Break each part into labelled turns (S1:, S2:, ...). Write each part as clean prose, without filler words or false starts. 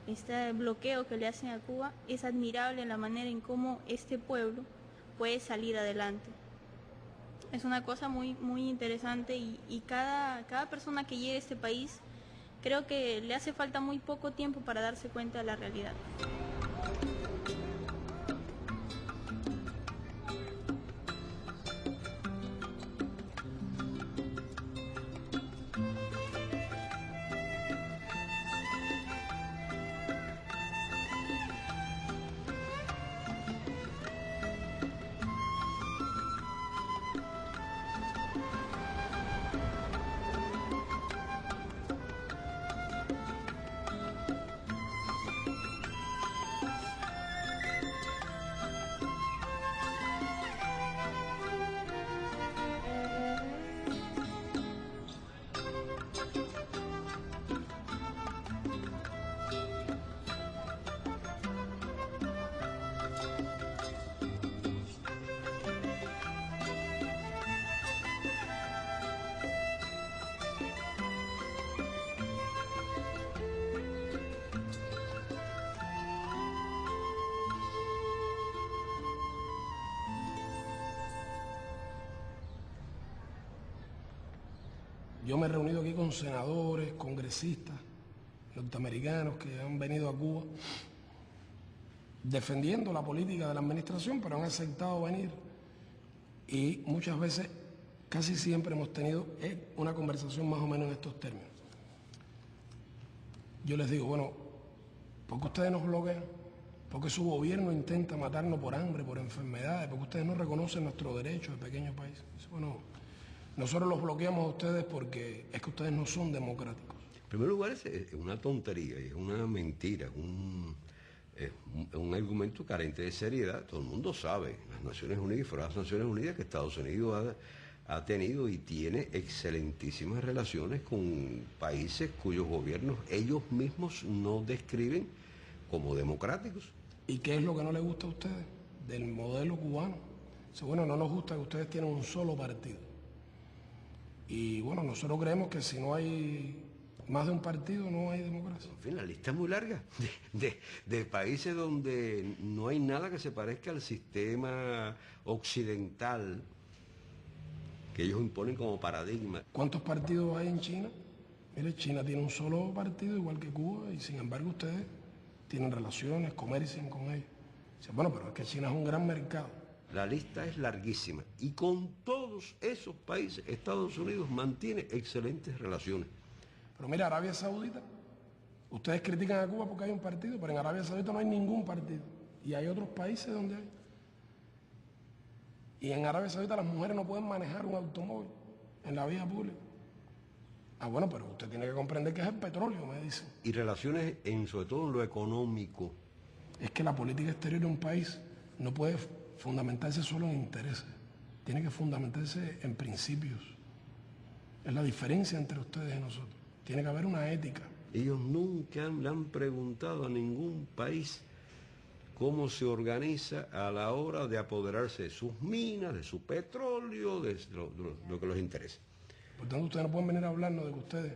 S1: este bloqueo que le hacen a Cuba, es admirable la manera en cómo este pueblo puede salir adelante. Es una cosa muy, muy interesante y cada persona que llegue a este país creo que le hace falta muy poco tiempo para darse cuenta de la realidad.
S2: Yo me he reunido aquí con senadores, congresistas, norteamericanos que han venido a Cuba defendiendo la política de la administración, pero han aceptado venir y muchas veces, casi siempre hemos tenido una conversación más o menos en estos términos. Yo les digo, bueno, ¿por qué ustedes nos bloquean? ¿Por qué su gobierno intenta matarnos por hambre, por enfermedades? ¿Por qué ustedes no reconocen nuestros derechos de pequeño país? Bueno, nosotros los bloqueamos a ustedes porque es que ustedes no son democráticos.
S3: En primer lugar, es una tontería, es una mentira, es un argumento carente de seriedad. Todo el mundo sabe, las Naciones Unidas, fuera de las Naciones Unidas, que Estados Unidos ha tenido y tiene excelentísimas relaciones con países cuyos gobiernos ellos mismos no describen como democráticos.
S2: ¿Y qué es lo que no les gusta a ustedes del modelo cubano? Bueno, no nos gusta que ustedes tienen un solo partido. Y bueno, nosotros creemos que si no hay más de un partido, no hay democracia.
S3: En fin, la lista es muy larga de países donde no hay nada que se parezca al sistema occidental que ellos imponen como paradigma.
S2: ¿Cuántos partidos hay en China? Mire, China tiene un solo partido igual que Cuba y sin embargo ustedes tienen relaciones, comercian con ellos. Bueno, pero es que China es un gran mercado.
S3: La lista es larguísima y con todos esos países Estados Unidos mantiene excelentes relaciones.
S2: Pero mira, Arabia Saudita, ustedes critican a Cuba porque hay un partido, pero en Arabia Saudita no hay ningún partido. Y hay otros países donde hay. Y en Arabia Saudita las mujeres no pueden manejar un automóvil en la vía pública. Bueno, pero usted tiene que comprender que es el petróleo, me dicen.
S3: Y relaciones, sobre todo en lo económico.
S2: Es que la política exterior de un país no puede fundamentarse solo en intereses. Tiene que fundamentarse en principios. Es la diferencia entre ustedes y nosotros. Tiene que haber una ética.
S3: Ellos nunca le han preguntado a ningún país cómo se organiza a la hora de apoderarse de sus minas, de su petróleo, de lo que les interesa.
S2: Por tanto, ustedes no pueden venir a hablarnos de que ustedes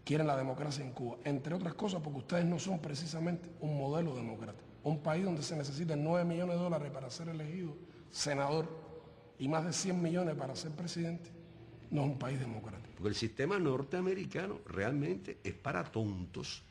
S2: quieren la democracia en Cuba, entre otras cosas porque ustedes no son precisamente un modelo democrático. Un país donde se necesitan 9 millones de dólares para ser elegido senador y más de 100 millones para ser presidente, no es un país democrático.
S3: Porque el sistema norteamericano realmente es para tontos.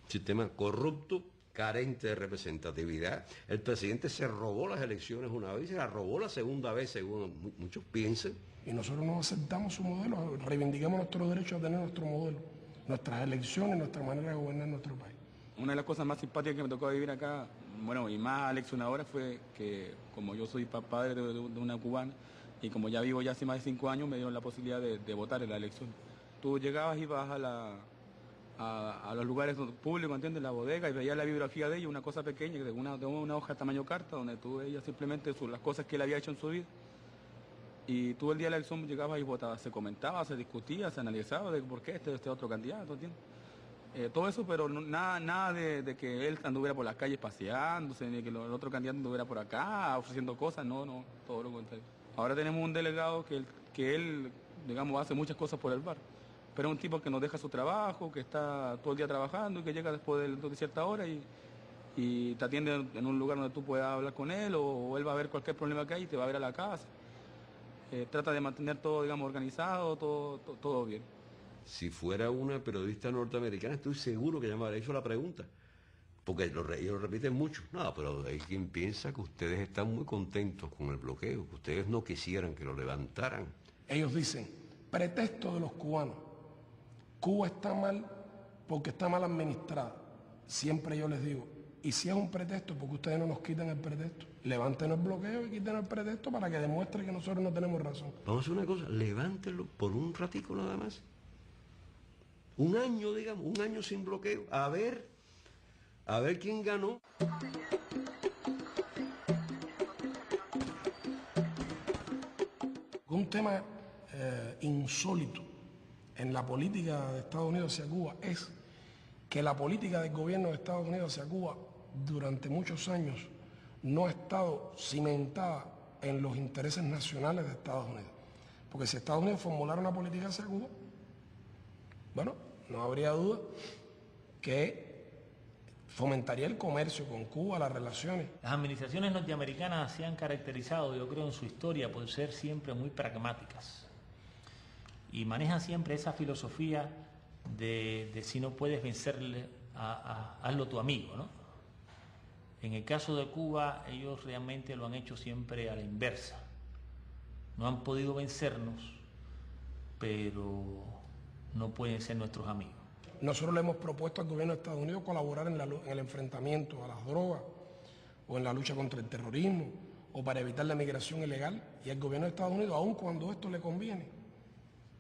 S3: Sistema corrupto, carente de representatividad. El presidente se robó las elecciones una vez y se la robó la segunda vez, según muchos piensan.
S2: Y nosotros no aceptamos su modelo, reivindicamos nuestro derecho a tener nuestro modelo, nuestras elecciones, nuestra manera de gobernar nuestro país.
S4: Una de las cosas más simpáticas que me tocó vivir acá, bueno, y más aleccionadora fue que como yo soy padre de una cubana y como ya vivo ya hace más de 5 años, me dieron la posibilidad de votar en la elección. Tú llegabas y ibas a los lugares públicos, ¿entiendes? La bodega y veías la biografía de ella, una cosa pequeña, de una hoja tamaño carta, donde tú veías simplemente las cosas que él había hecho en su vida. Y tú el día de la elección llegabas y votabas, se comentaba, se discutía, se analizaba de por qué este otro candidato, ¿entiendes? Todo eso, pero nada de que él anduviera por las calles paseándose, ni que el otro candidato anduviera por acá ofreciendo cosas, no, todo lo contrario. Ahora tenemos un delegado que él, digamos, hace muchas cosas por el bar. pero es un tipo que no deja su trabajo, que está todo el día trabajando y que llega después de cierta hora y te atiende en un lugar donde tú puedas hablar con él o él va a ver cualquier problema que hay y te va a ver a la casa. Trata de mantener todo, digamos, organizado, todo bien.
S3: Si fuera una periodista norteamericana, estoy seguro que ya me habría hecho la pregunta. Porque ellos lo repiten mucho. No, pero hay quien piensa que ustedes están muy contentos con el bloqueo, que ustedes no quisieran que lo levantaran.
S2: Ellos dicen, pretexto de los cubanos. Cuba está mal porque está mal administrada. Siempre yo les digo, y si es un pretexto, porque ustedes no nos quitan el pretexto, levanten el bloqueo y quiten el pretexto para que demuestre que nosotros no tenemos razón.
S3: Vamos a hacer una cosa, levántenlo por un ratico nada más. Un año, digamos, un año sin bloqueo. A ver quién ganó.
S2: Un tema insólito en la política de Estados Unidos hacia Cuba es que la política del gobierno de Estados Unidos hacia Cuba durante muchos años no ha estado cimentada en los intereses nacionales de Estados Unidos. Porque si Estados Unidos formulara una política hacia Cuba, bueno, no habría duda que fomentaría el comercio con Cuba, las relaciones.
S5: Las administraciones norteamericanas se han caracterizado, yo creo, en su historia por ser siempre muy pragmáticas y manejan siempre esa filosofía de si no puedes vencerle, hazlo tu amigo, ¿no? En el caso de Cuba, ellos realmente lo han hecho siempre a la inversa. No han podido vencernos, pero no pueden ser nuestros amigos.
S2: Nosotros le hemos propuesto al gobierno de Estados Unidos colaborar en el enfrentamiento a las drogas o en la lucha contra el terrorismo o para evitar la migración ilegal, y el gobierno de Estados Unidos, aun cuando esto le conviene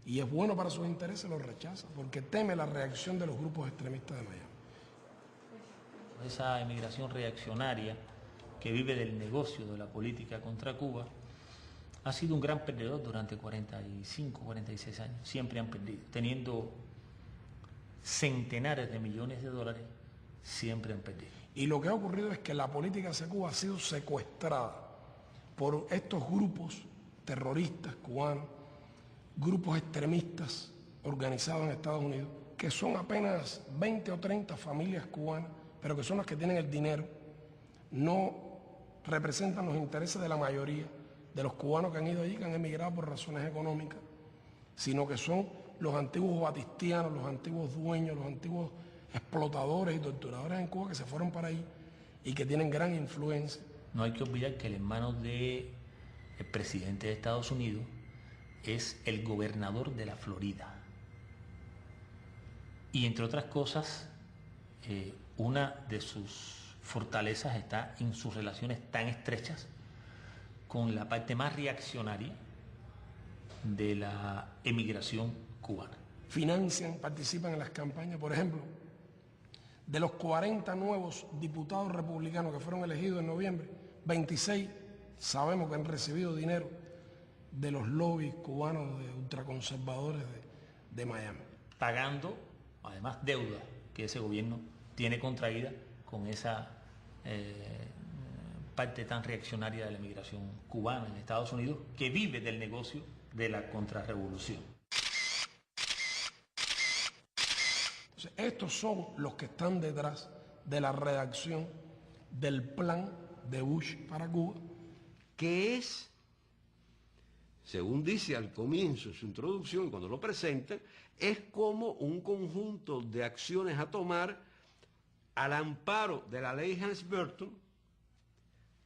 S2: y es bueno para sus intereses, lo rechaza porque teme la reacción de los grupos extremistas de Miami.
S5: Esa emigración reaccionaria que vive del negocio de la política contra Cuba ha sido un gran perdedor durante 45, 46 años. Siempre han perdido, teniendo centenares de millones de dólares, siempre han perdido.
S2: Y lo que ha ocurrido es que la política hacia Cuba ha sido secuestrada por estos grupos terroristas cubanos, grupos extremistas organizados en Estados Unidos, que son apenas 20 o 30 familias cubanas, pero que son las que tienen el dinero, no representan los intereses de la mayoría de los cubanos que han ido allí, que han emigrado por razones económicas, sino que son los antiguos batistianos, los antiguos dueños, los antiguos explotadores y torturadores en Cuba que se fueron para ahí y que tienen gran influencia.
S5: No hay que olvidar que el hermano del presidente de Estados Unidos es el gobernador de la Florida. Y entre otras cosas, una de sus fortalezas está en sus relaciones tan estrechas con la parte más reaccionaria de la emigración cubana.
S2: Financian, participan en las campañas, por ejemplo, de los 40 nuevos diputados republicanos que fueron elegidos en noviembre, 26 sabemos que han recibido dinero de los lobbies cubanos de ultraconservadores de Miami.
S5: Pagando, además, deuda que ese gobierno tiene contraída con esa parte tan reaccionaria de la emigración cubana en Estados Unidos, que vive del negocio de la contrarrevolución.
S2: Estos son los que están detrás de la redacción del plan de Bush para Cuba,
S3: que es, según dice al comienzo de su introducción, cuando lo presentan, es como un conjunto de acciones a tomar al amparo de la ley Helms-Burton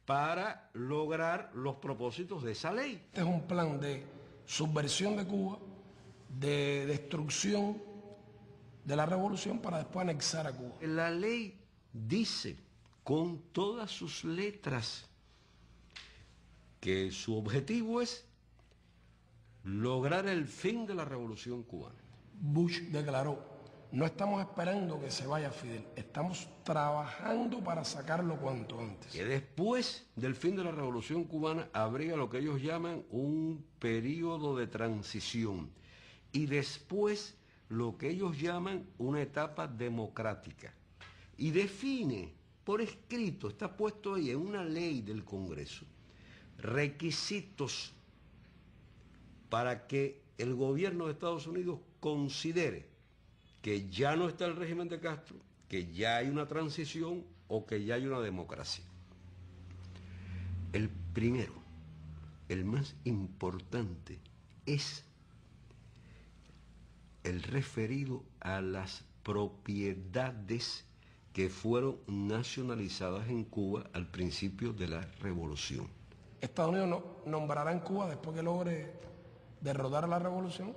S3: para lograr los propósitos de esa ley.
S2: Este es un plan de subversión de Cuba, de destrucción de la revolución para después anexar a Cuba.
S3: La ley dice con todas sus letras que su objetivo es lograr el fin de la revolución cubana.
S2: Bush declaró, no estamos esperando que se vaya Fidel, estamos trabajando para sacarlo cuanto antes.
S3: Que después del fin de la revolución cubana habría lo que ellos llaman un periodo de transición y después lo que ellos llaman una etapa democrática. Y define por escrito, está puesto ahí en una ley del Congreso, requisitos para que el gobierno de Estados Unidos considere que ya no está el régimen de Castro, que ya hay una transición o que ya hay una democracia. El primero, el más importante, es el referido a las propiedades que fueron nacionalizadas en Cuba al principio de la revolución.
S2: Estados Unidos nombrará en Cuba, después que logre derrotar la revolución,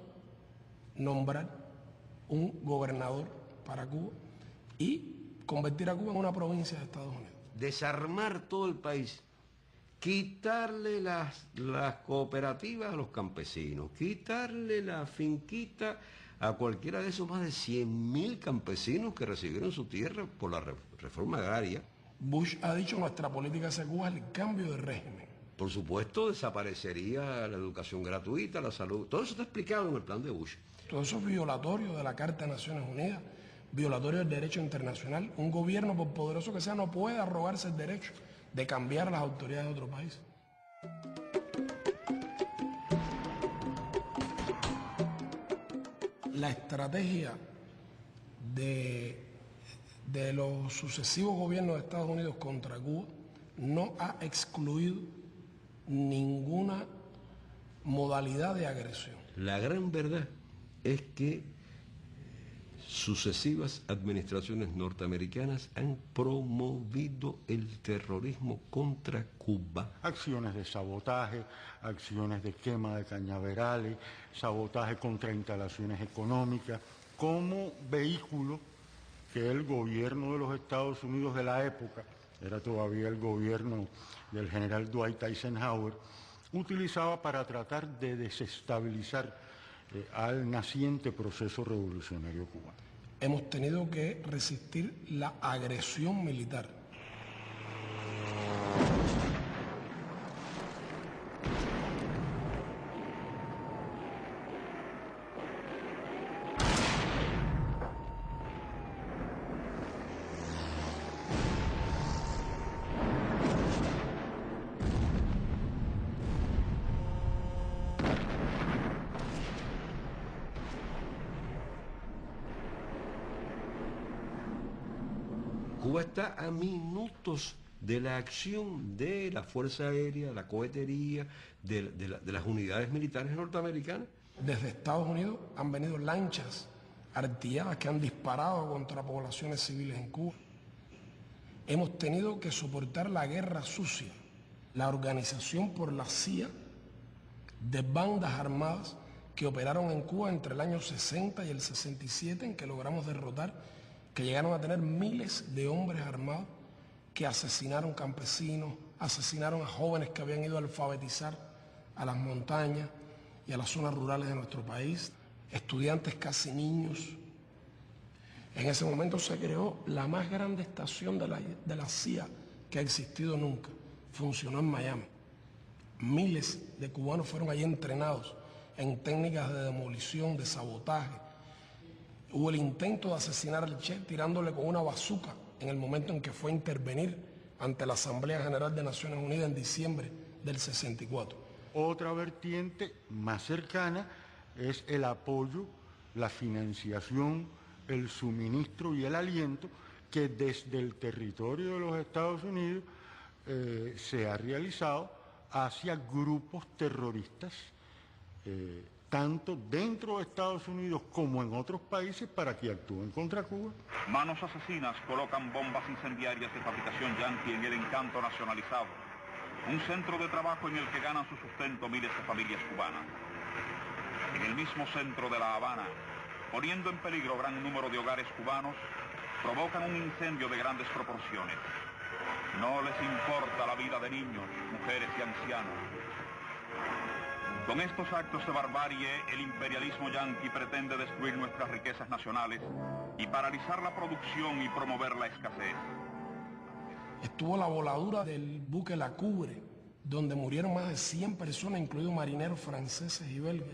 S2: nombrar un gobernador para Cuba y convertir a Cuba en una provincia de Estados Unidos.
S3: Desarmar todo el país, quitarle las cooperativas a los campesinos, quitarle la finquita a cualquiera de esos más de 100.000 campesinos que recibieron su tierra por la reforma agraria.
S2: Bush ha dicho que nuestra política hacia Cuba es el cambio de régimen.
S3: Por supuesto, desaparecería la educación gratuita, la salud. Todo eso está explicado en el plan de Bush.
S2: Todo eso es violatorio de la Carta de Naciones Unidas, violatorio del derecho internacional. Un gobierno, por poderoso que sea, no puede arrogarse el derecho de cambiar a las autoridades de otro país. La estrategia de los sucesivos gobiernos de Estados Unidos contra Cuba no ha excluido ninguna modalidad de agresión.
S3: La gran verdad es que sucesivas administraciones norteamericanas han promovido el terrorismo contra Cuba.
S6: Acciones de sabotaje, acciones de quema de cañaverales, sabotaje contra instalaciones económicas, como vehículo que el gobierno de los Estados Unidos de la época, era todavía el gobierno del general Dwight Eisenhower, utilizaba para tratar de desestabilizar al naciente proceso revolucionario cubano.
S2: Hemos tenido que resistir la agresión militar.
S3: Cuba está a minutos de la acción de la Fuerza Aérea, la cohetería, de las unidades militares norteamericanas.
S2: Desde Estados Unidos han venido lanchas artilladas que han disparado contra poblaciones civiles en Cuba. Hemos tenido que soportar la guerra sucia, la organización por la CIA de bandas armadas que operaron en Cuba entre el año 60 y el 67, en que logramos derrotar, que llegaron a tener miles de hombres armados que asesinaron campesinos, asesinaron a jóvenes que habían ido a alfabetizar a las montañas y a las zonas rurales de nuestro país, estudiantes casi niños. En ese momento se creó la más grande estación de la CIA que ha existido nunca. Funcionó en Miami. Miles de cubanos fueron allí entrenados en técnicas de demolición, de sabotaje. Hubo el intento de asesinar al Che tirándole con una bazuca en el momento en que fue a intervenir ante la Asamblea General de Naciones Unidas en diciembre del 64.
S6: Otra vertiente más cercana es el apoyo, la financiación, el suministro y el aliento que desde el territorio de los Estados Unidos se ha realizado hacia grupos terroristas, tanto dentro de Estados Unidos como en otros países, para que actúen contra Cuba.
S7: Manos asesinas colocan bombas incendiarias de fabricación yanqui en el Encanto nacionalizado, un centro de trabajo en el que ganan su sustento miles de familias cubanas. En el mismo centro de La Habana, poniendo en peligro gran número de hogares cubanos, provocan un incendio de grandes proporciones. No les importa la vida de niños, mujeres y ancianos. Con estos actos de barbarie, el imperialismo yanqui pretende destruir nuestras riquezas nacionales y paralizar la producción y promover la escasez.
S2: Estuvo la voladura del buque La Cubre, donde murieron más de 100 personas, incluidos marineros franceses y belgas.